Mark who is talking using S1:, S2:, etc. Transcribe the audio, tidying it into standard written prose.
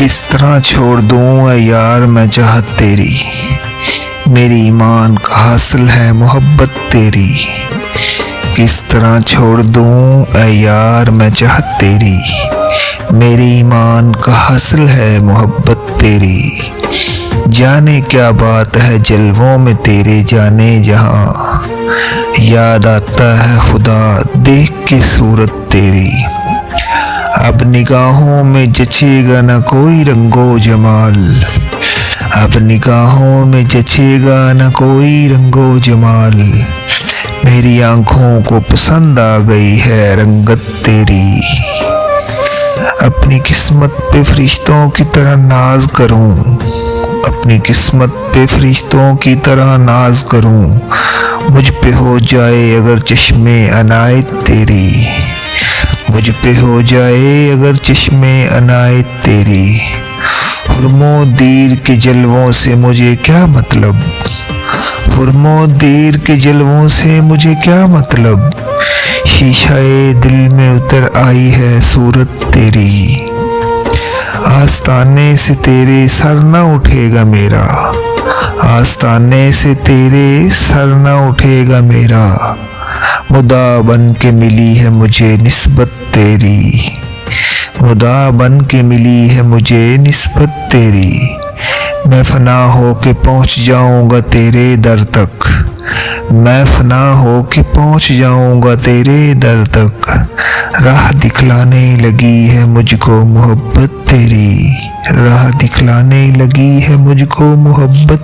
S1: किस तरह छोड़ दूँ ऐ यार मैं चाहत तेरी, मेरी ईमान का हासिल है मोहब्बत तेरी। किस तरह छोड़ दूँ ऐ यार मैं चाहत तेरी, मेरी ईमान का हासिल है मोहब्बत तेरी। जाने क्या बात है जलवों में तेरे जाने जहाँ, याद आता है खुदा देख के सूरत तेरी। अब निगाहों में जचेगा न कोई रंगो जमाल, अब निगाहों में जचेगा न कोई रंगो जमाल। मेरी आंखों को पसंद आ गई है रंगत तेरी। अपनी किस्मत पे फरिश्तों की तरह नाज करूं, अपनी किस्मत पे फरिश्तों की तरह नाज करूं। मुझ पे हो जाए अगर चश्मे अनायत तेरी, मुझ पे हो जाए अगर चश्मे अनायत तेरी। हुर्मो दीर के जलवों से मुझे क्या मतलब, हुर्मो दीर के जलवों से मुझे क्या मतलब। शीशाए दिल में उतर आई है सूरत तेरी। आस्ताने से तेरे सर न उठेगा मेरा, आस्ताने से तेरे सर न उठेगा मेरा। मुदा बन के मिली है मुझे निस्बत तेरी, मुदा बन के मिली है मुझे निस्बत तेरी। मैं फना हो के पहुँच जाऊँगा तेरे दर तक, मैं फना हो के पहुँच जाऊँगा तेरे दर तक। राह दिखलाने लगी है मुझको मोहब्बत तेरी, राह दिखलाने लगी है मुझको मोहब्बत